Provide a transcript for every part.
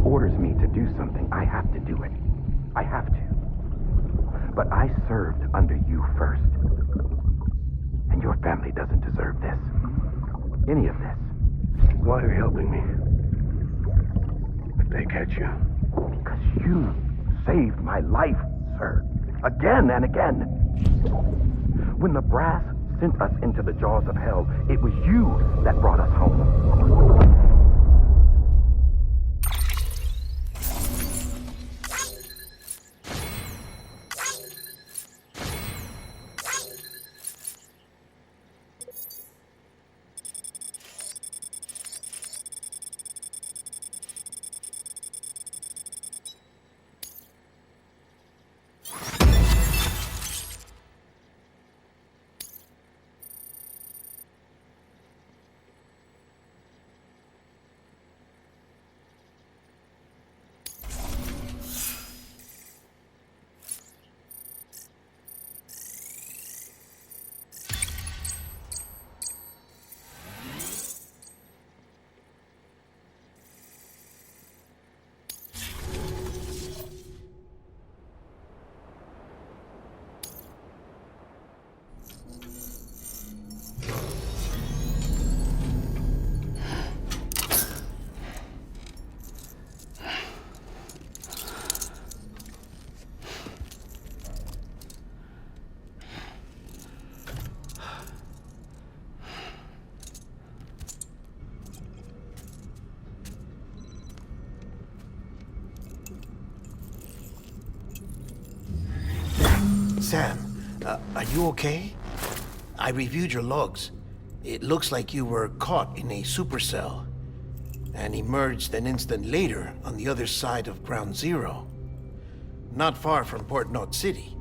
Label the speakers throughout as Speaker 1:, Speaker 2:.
Speaker 1: orders me to do something, I have to do it. I have to. But I served under you first. And your family doesn't deserve this. Any of this.
Speaker 2: Why are you helping me? If they catch you.
Speaker 1: Because you saved my life, sir. Again and again. When the brass sent us into the jaws of hell, it was you that brought us home.
Speaker 3: Sam, are you okay? I reviewed your logs. It looks like you were caught in a supercell and emerged an instant later on the other side of Ground Zero. Not far from Port Knot City.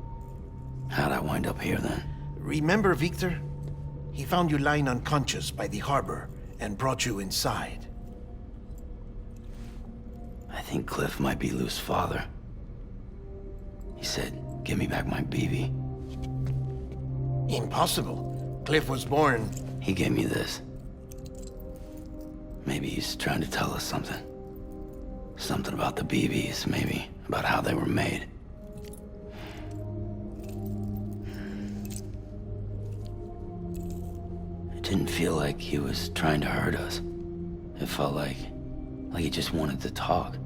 Speaker 4: How'd I wind up here then?
Speaker 3: Remember Victor? He found you lying unconscious by the harbor and brought you inside.
Speaker 4: I think Cliff might be Lou's father. He said, "Give me back my BB."
Speaker 3: Impossible. Cliff was born...
Speaker 4: He gave me this. Maybe he's trying to tell us something. Something about the BBs, maybe. About how they were made. It didn't feel like he was trying to hurt us. It felt like he just wanted to talk.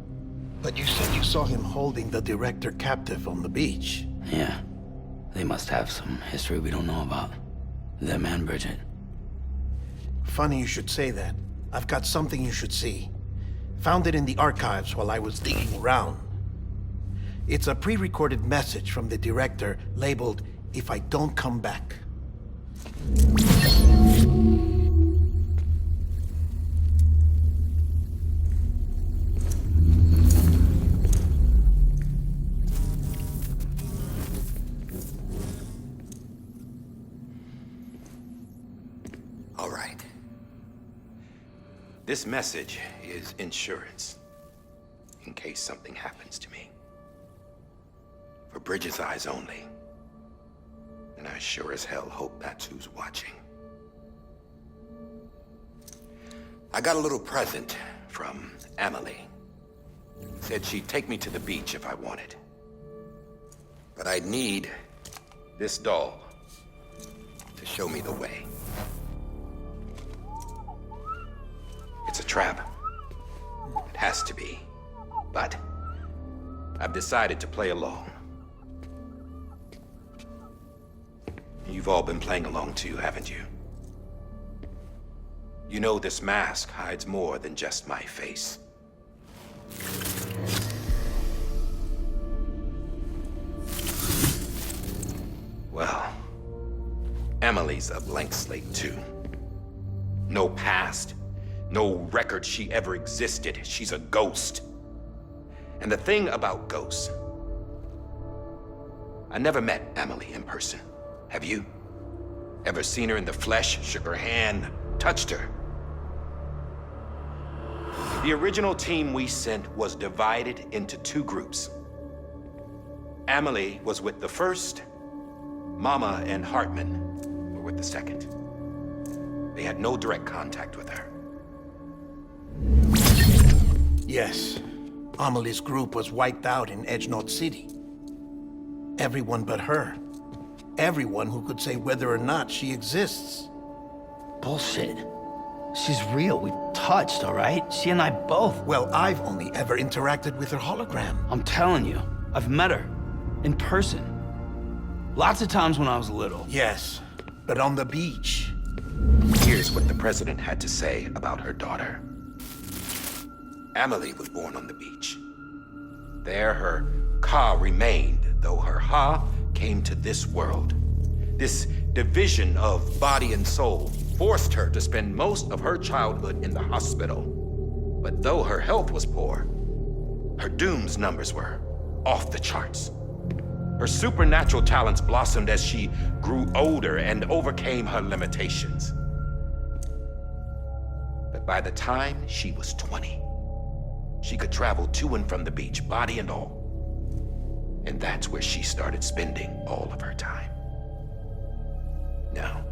Speaker 3: But you said you saw him holding the director captive on the beach.
Speaker 4: Yeah. They must have some history we don't know about. Them and Bridget.
Speaker 3: Funny you should say that. I've got something you should see. Found it in the archives while I was digging around. It's a pre-recorded message from the director labeled, "If I don't come back."
Speaker 5: All right. This message is insurance, in case something happens to me. For Bridget's eyes only. And I sure as hell hope that's who's watching. I got a little present from Amelie. Said she'd take me to the beach if I wanted. But I'd need this doll to show me the way. It's a trap. It has to be. But I've decided to play along. You've all been playing along too, haven't you? You know this mask hides more than just my face. Well, Amelie's a blank slate too. No past. No record she ever existed. She's a ghost. And the thing about ghosts, I never met Amelie in person. Have you? Ever seen her in the flesh, shook her hand, touched her? The original team we sent was divided into two groups. Amelie was with the first, Mama and Hartman were with the second. They had no direct contact with her.
Speaker 3: Yes, Amelie's group was wiped out in Edgenorth City. Everyone but her. Everyone who could say whether or not she exists.
Speaker 4: Bullshit. She's real. We've touched, all right? She and I both.
Speaker 3: Well, I've only ever interacted with her hologram.
Speaker 4: I'm telling you, I've met her. In person. Lots of times when I was little.
Speaker 3: Yes, but on the beach.
Speaker 5: Here's what the president had to say about her daughter. Amelie was born on the beach. There her Ka remained, though her Ha came to this world. This division of body and soul forced her to spend most of her childhood in the hospital. But though her health was poor, her Doom's numbers were off the charts. Her supernatural talents blossomed as she grew older and overcame her limitations. But by the time she was 20, she could travel to and from the beach, body and all. And that's where she started spending all of her time. Now,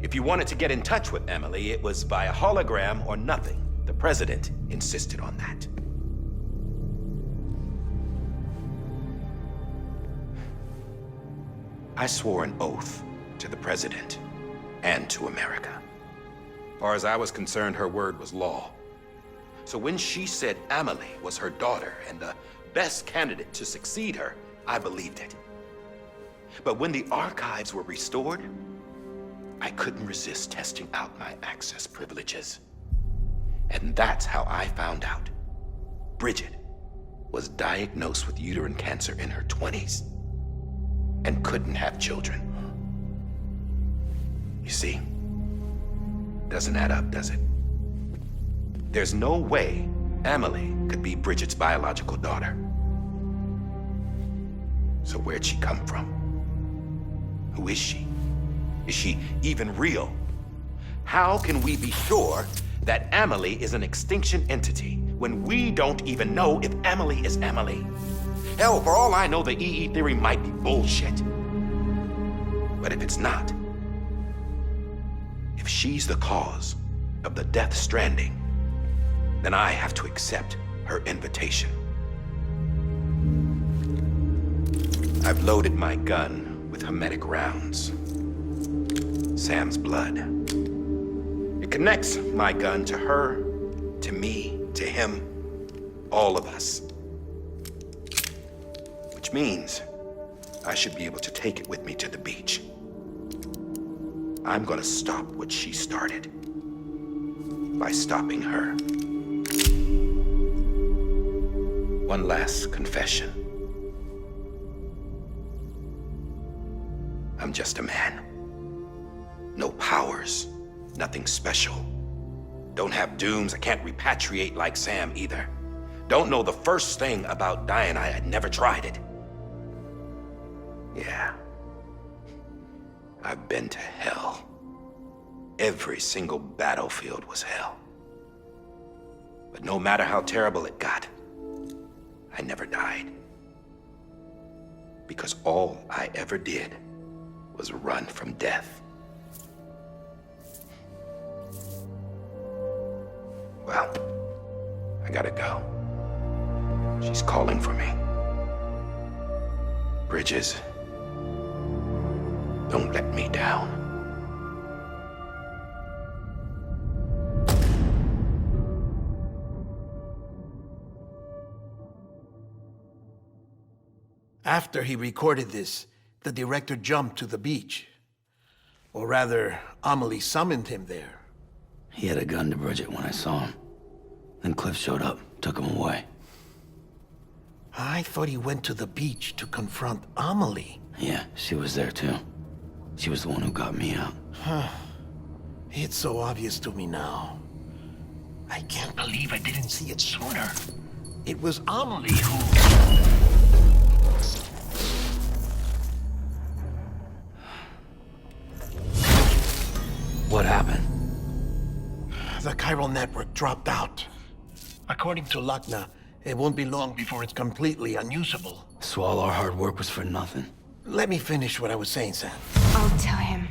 Speaker 5: if you wanted to get in touch with Amelie, it was via hologram or nothing. The president insisted on that. I swore an oath to the president and to America. As far as I was concerned, her word was law. So when she said Amelie was her daughter and the best candidate to succeed her, I believed it. But when the archives were restored, I couldn't resist testing out my access privileges. And that's how I found out. Bridget was diagnosed with uterine cancer in her 20s and couldn't have children. You see, doesn't add up, does it? There's no way Amelie could be Bridget's biological daughter. So where'd she come from? Who is she? Is she even real? How can we be sure that Amelie is an extinction entity when we don't even know if Amelie is Amelie? Hell, for all I know, the EE theory might be bullshit. But if it's not, if she's the cause of the death stranding, then I have to accept her invitation. I've loaded my gun with hermetic rounds. Sam's blood. It connects my gun to her, to me, to him, all of us. Which means I should be able to take it with me to the beach. I'm gonna stop what she started by stopping her. One last confession. I'm just a man. No powers, nothing special. Don't have dooms, I can't repatriate like Sam either. Don't know the first thing about dying, I had never tried it. Yeah. I've been to hell. Every single battlefield was hell. But no matter how terrible it got, I never died. Because all I ever did was run from death. Well, I gotta go. She's calling for me. Bridges, don't let me down.
Speaker 3: After he recorded this, the director jumped to the beach. Or rather, Amelie summoned him there.
Speaker 4: He had a gun to Bridget when I saw him. Then Cliff showed up, took him away.
Speaker 3: I thought he went to the beach to confront Amelie.
Speaker 4: Yeah, she was there too. She was the one who got me out.
Speaker 3: It's so obvious to me now. I can't believe I didn't see it sooner. It was Amelie who...
Speaker 4: What happened?
Speaker 3: The chiral network dropped out. According to Lakna, it won't be long before it's completely unusable.
Speaker 4: So all our hard work was for nothing.
Speaker 3: Let me finish what I was saying, Sam.
Speaker 6: I'll tell him.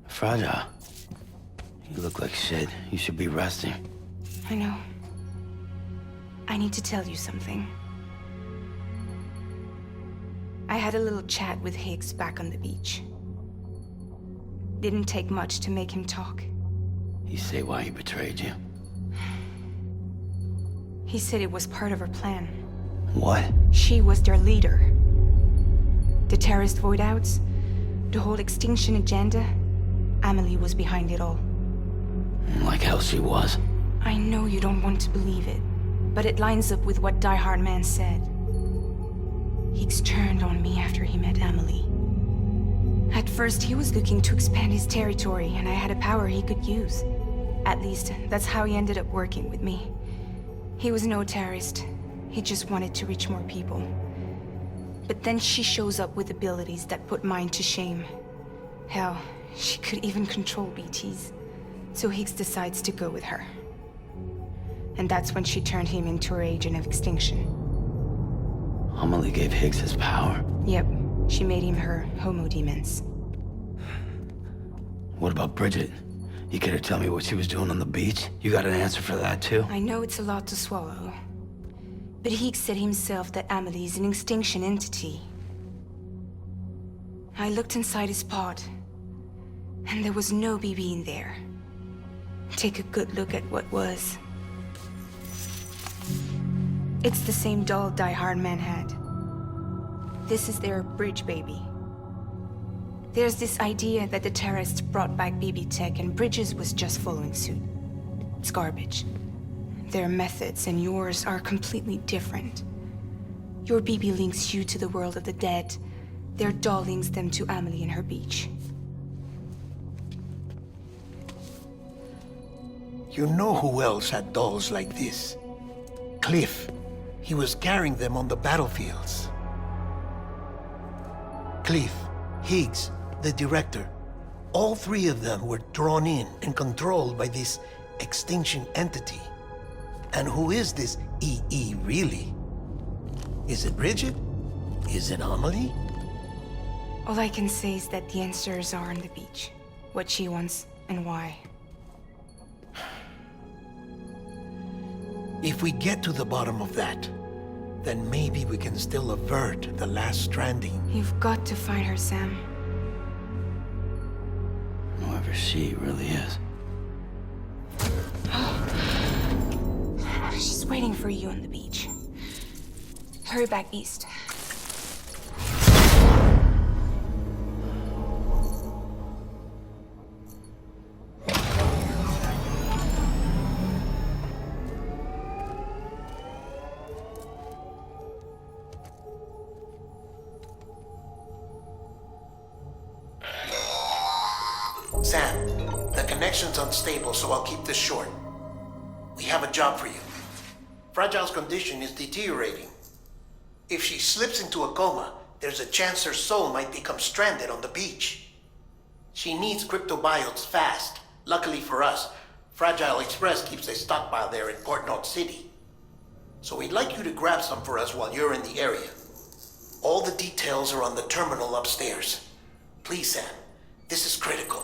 Speaker 4: Fragile. You look like shit. You should be resting.
Speaker 6: I know. I need to tell you something. I had a little chat with Higgs back on the beach. Didn't take much to make him talk.
Speaker 4: You say why he betrayed you?
Speaker 6: He said it was part of her plan.
Speaker 4: What?
Speaker 6: She was their leader. The terrorist voidouts, the whole extinction agenda, Amelie was behind it all.
Speaker 4: Like hell she was.
Speaker 6: I know you don't want to believe it, but it lines up with what Die Hard Man said. Higgs turned on me after he met Amelie. At first, he was looking to expand his territory, and I had a power he could use. At least, that's how he ended up working with me. He was no terrorist. He just wanted to reach more people. But then she shows up with abilities that put mine to shame. Hell, she could even control BTs. So Higgs decides to go with her. And that's when she turned him into her agent of extinction.
Speaker 4: Amelie gave Higgs his power.
Speaker 6: Yep, she made him her Homo Demens.
Speaker 4: What about Bridget? You care to tell me what she was doing on the beach? You got an answer for that too?
Speaker 6: I know it's a lot to swallow. But Higgs said himself that Amelie is an extinction entity. I looked inside his pod, and there was no BB in there. Take a good look at what was. It's the same doll Die Hard Man had. This is their bridge baby. There's this idea that the terrorists brought back BB tech and Bridges was just following suit. It's garbage. Their methods and yours are completely different. Your BB links you to the world of the dead. Their doll links them to Amelie and her beach.
Speaker 3: You know who else had dolls like this? Cliff. He was carrying them on the battlefields. Cliff, Higgs, the director. All three of them were drawn in and controlled by this extinction entity. And who is this EE really? Is it Bridget? Is it Amelie?
Speaker 6: All I can say is that the answers are on the beach. What she wants and why.
Speaker 3: If we get to the bottom of that, then maybe we can still avert the last stranding.
Speaker 6: You've got to find her, Sam.
Speaker 4: Whoever she really is.
Speaker 6: She's waiting for you on the beach. Hurry back east.
Speaker 3: Sam, the connection's unstable, so I'll keep this short. We have a job for you. Fragile's condition is deteriorating. If she slips into a coma, there's a chance her soul might become stranded on the beach. She needs cryptobiotes fast. Luckily for us, Fragile Express keeps a stockpile there in Port North City. So we'd like you to grab some for us while you're in the area. All the details are on the terminal upstairs. Please, Sam, this is critical.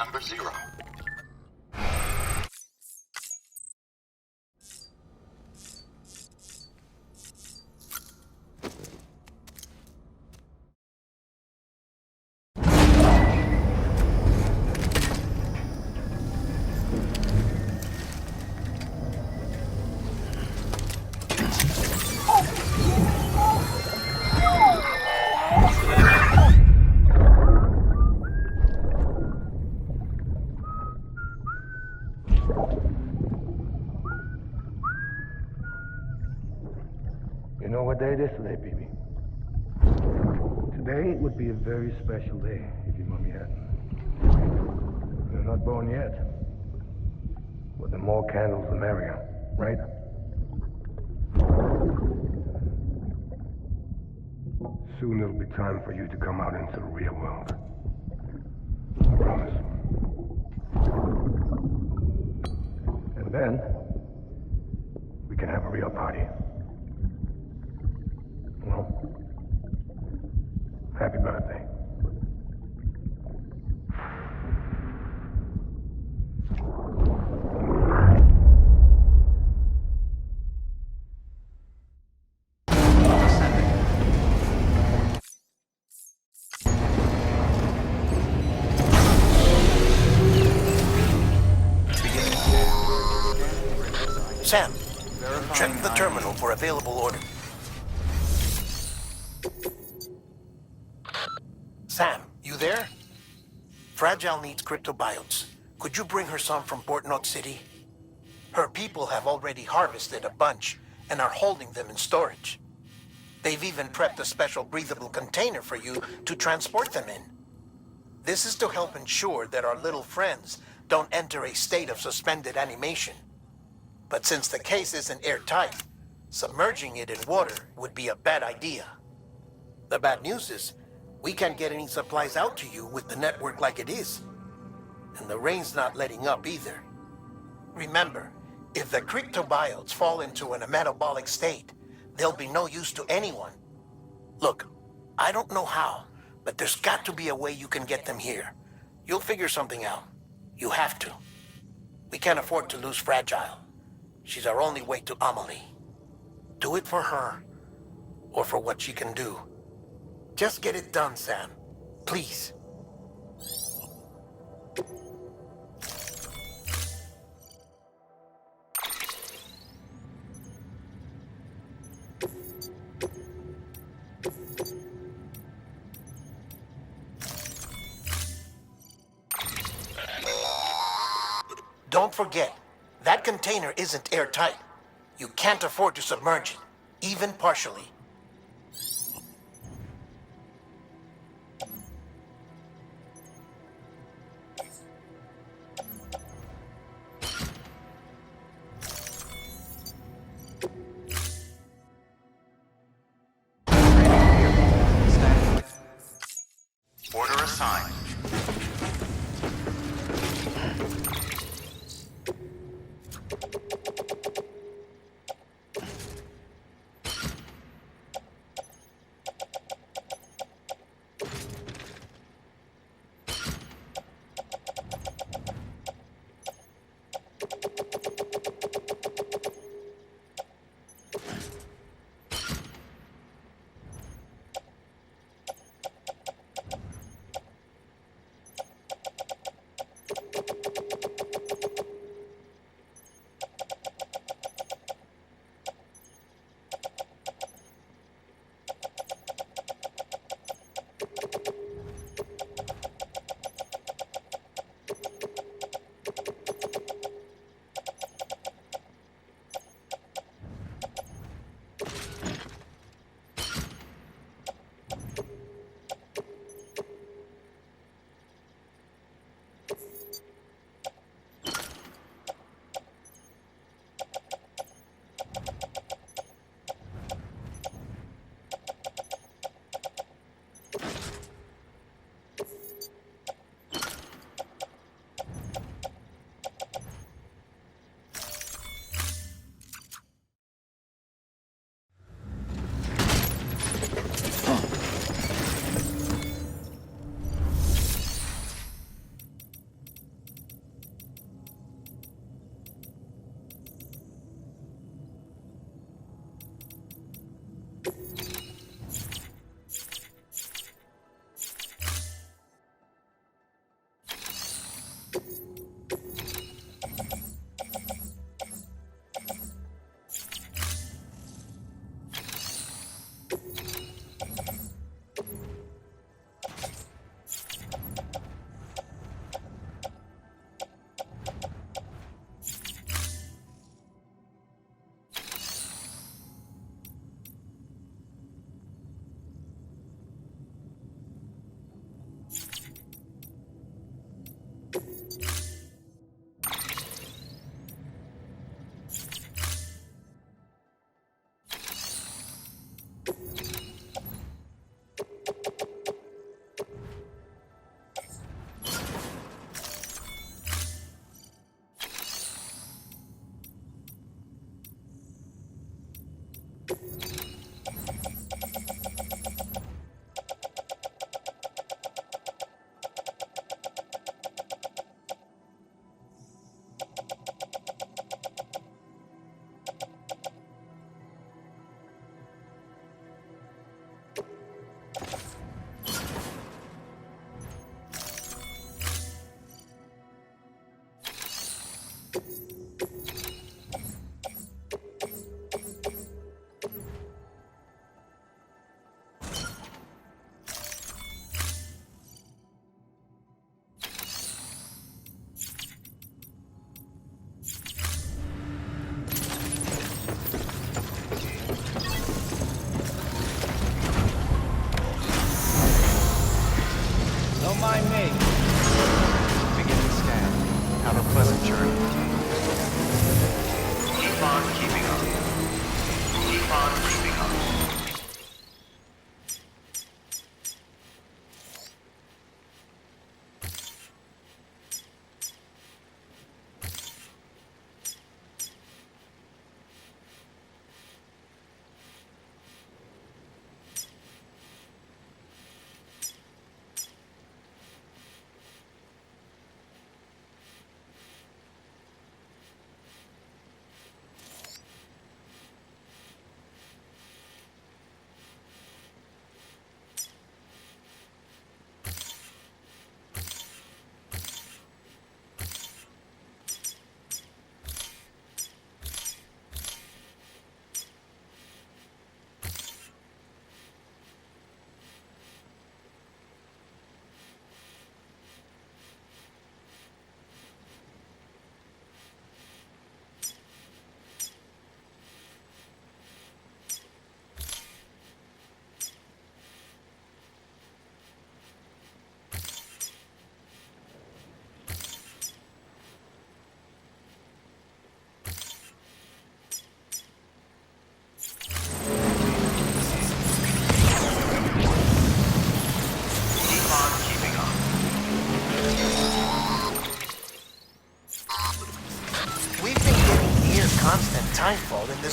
Speaker 7: number 0.
Speaker 2: You know what day it is today, baby? Today would be a very special day if your mommy hadn't. You're not born yet. But the more candles, the merrier, right? Soon it'll be time for you to come out into the real world. I promise. And then, we can have a real party. Well, happy birthday.
Speaker 3: Sam, check the terminal for available order. Sam, you there? Fragile needs cryptobiotes. Could you bring her some from Port Knot City? Her people have already harvested a bunch and are holding them in storage. They've even prepped a special breathable container for you to transport them in. This is to help ensure that our little friends don't enter a state of suspended animation. But since the case isn't airtight, submerging it in water would be a bad idea. The bad news is, we can't get any supplies out to you with the network like it is. And the rain's not letting up either. Remember, if the cryptobiotes fall into an metabolic state, they'll be no use to anyone. Look, I don't know how, but there's got to be a way you can get them here. You'll figure something out. You have to. We can't afford to lose Fragile. She's our only way to Amelie. Do it for her, or for what she can do. Just get it done, Sam. Please. Don't forget, that container isn't airtight. You can't afford to submerge it, even partially.
Speaker 7: Order assigned.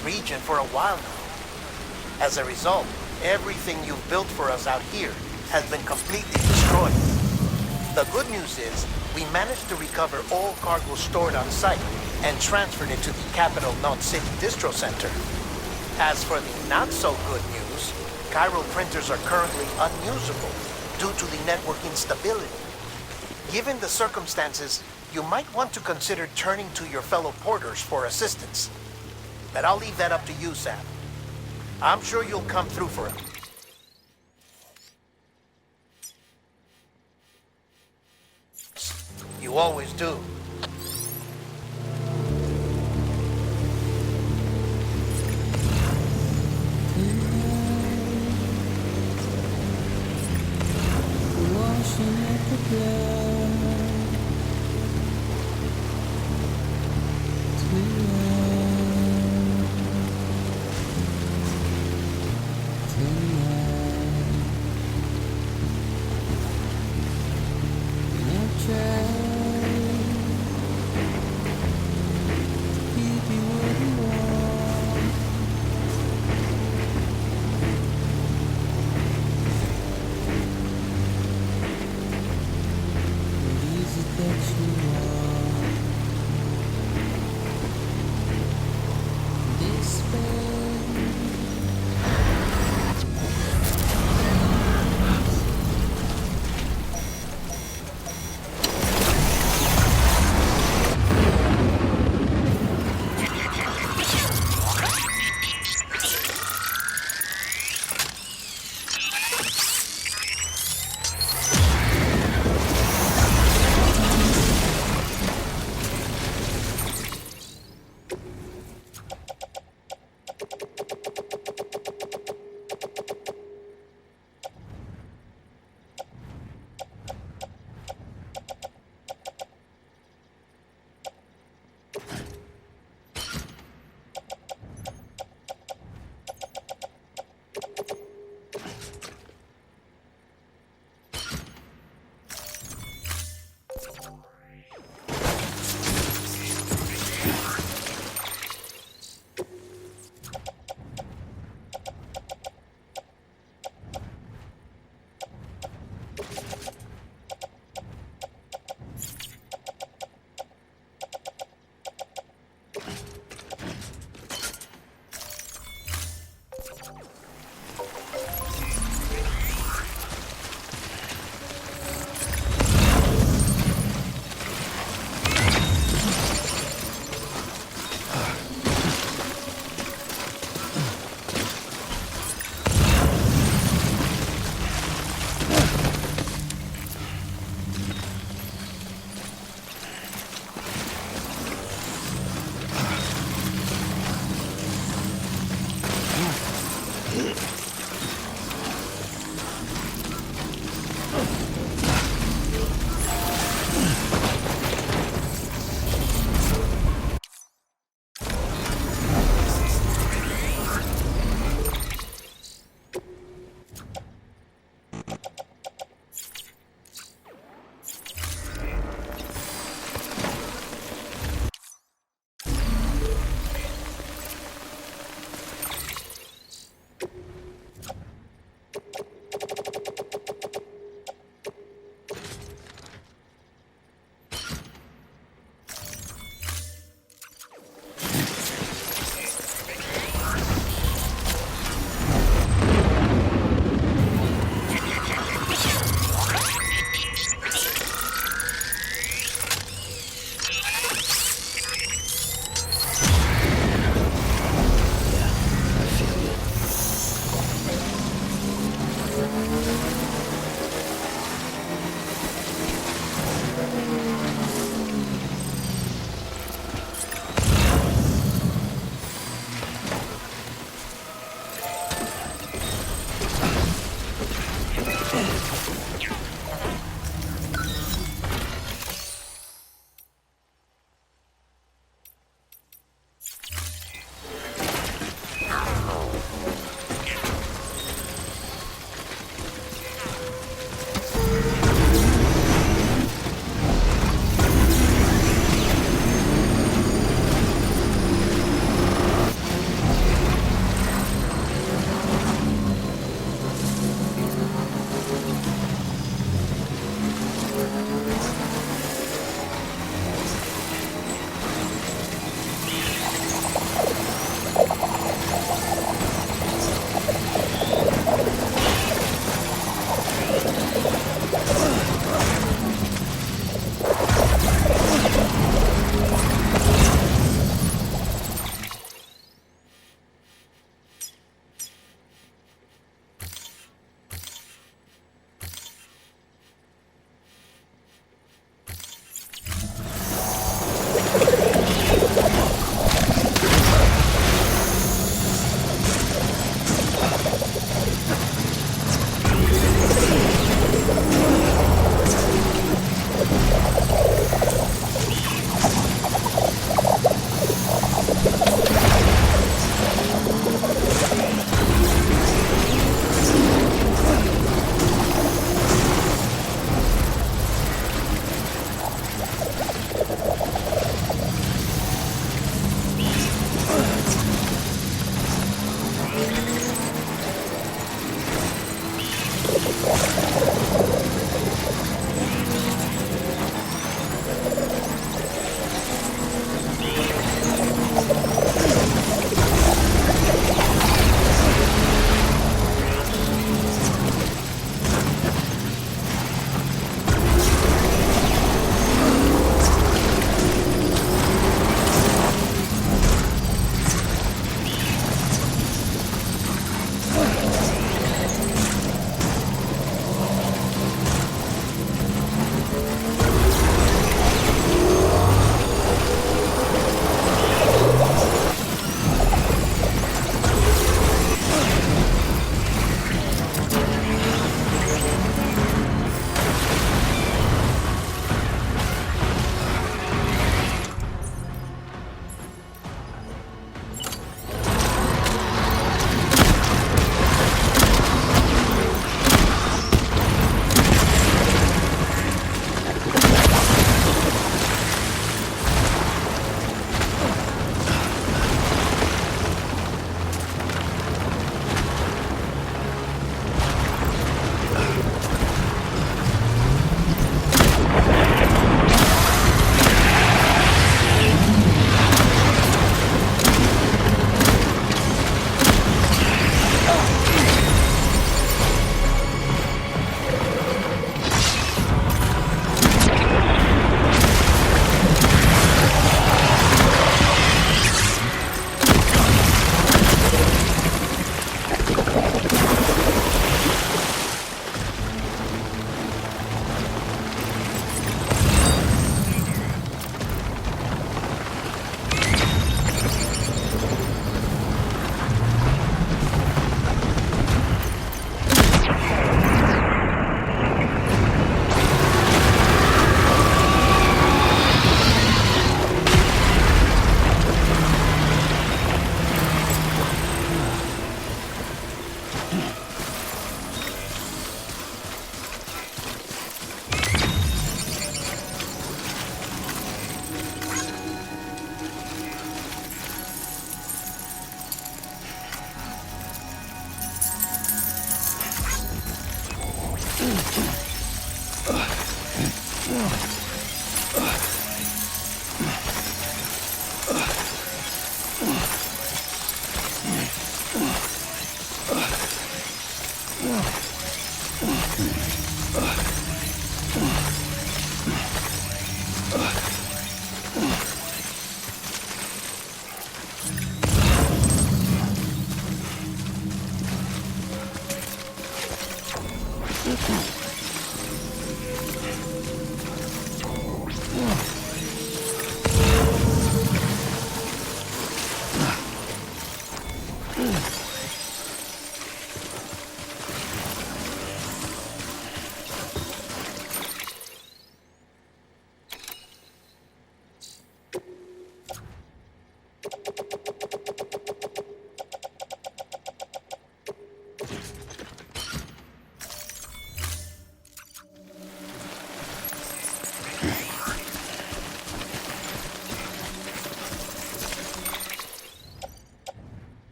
Speaker 3: this region for a while now. As a result, everything you've built for us out here has been completely destroyed. The good news is, we managed to recover all cargo stored on site and transferred it to the Capital Knot City Distro Center. As for the not-so-good news, chiral printers are currently unusable due to the network instability. Given the circumstances, you might want to consider turning to your fellow porters for assistance. But I'll leave that up to you, Sam. I'm sure you'll come through for it. You always do.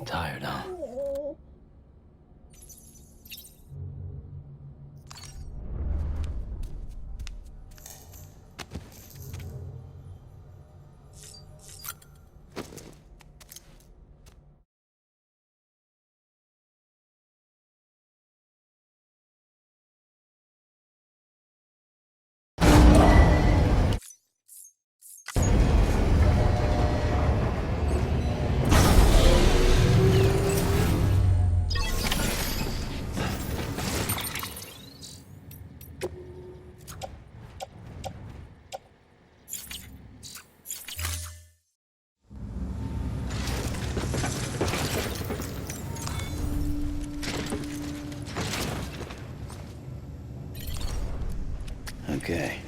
Speaker 4: Tired, huh? Okay.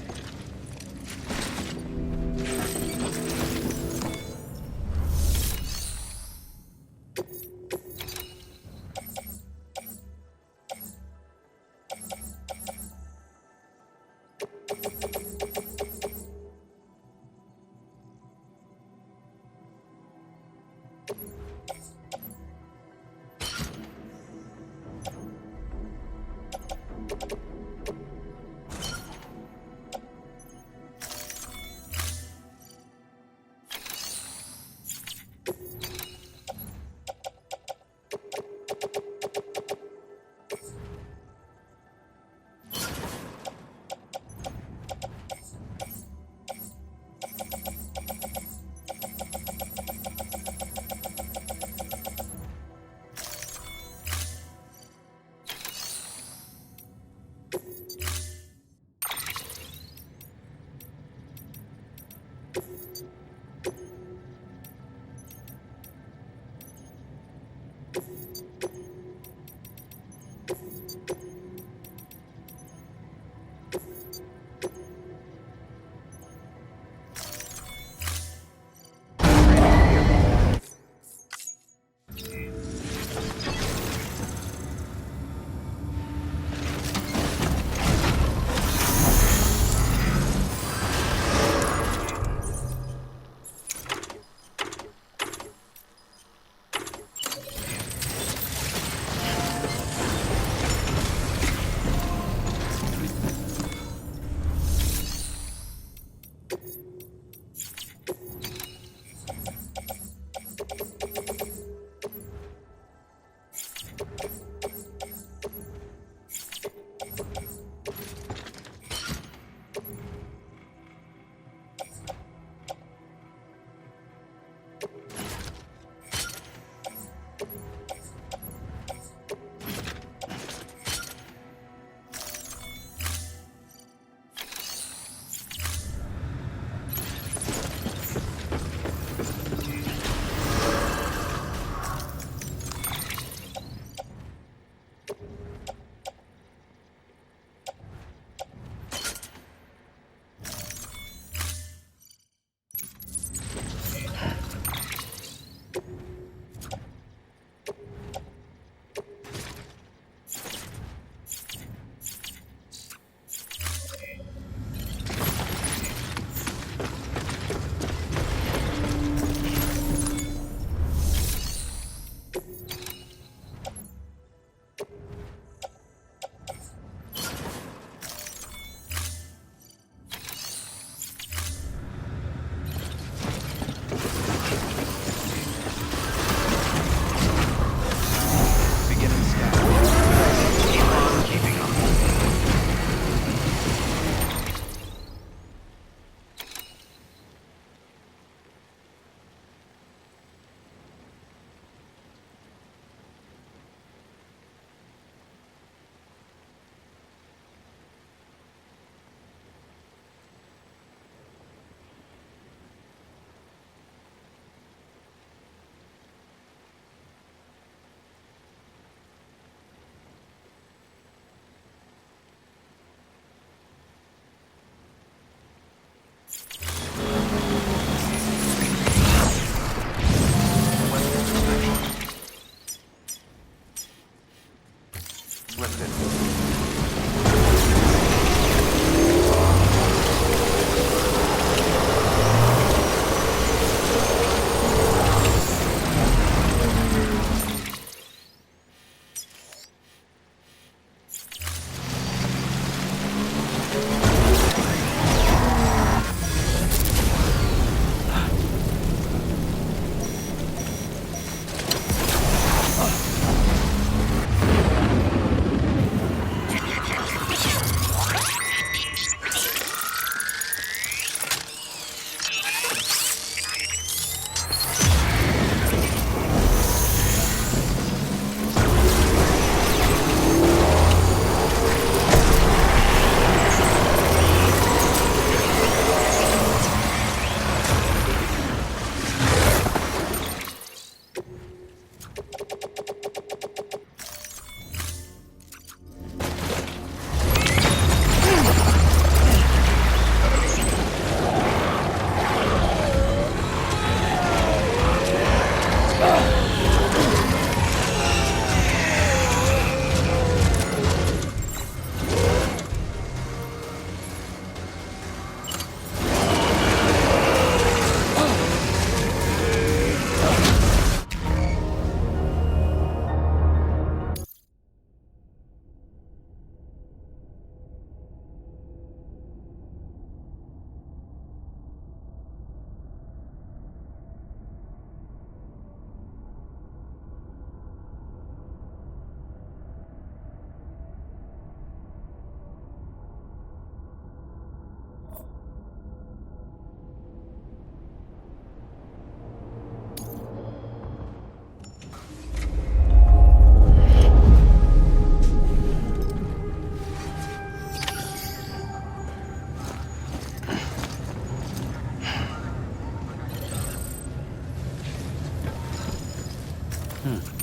Speaker 4: Hmm.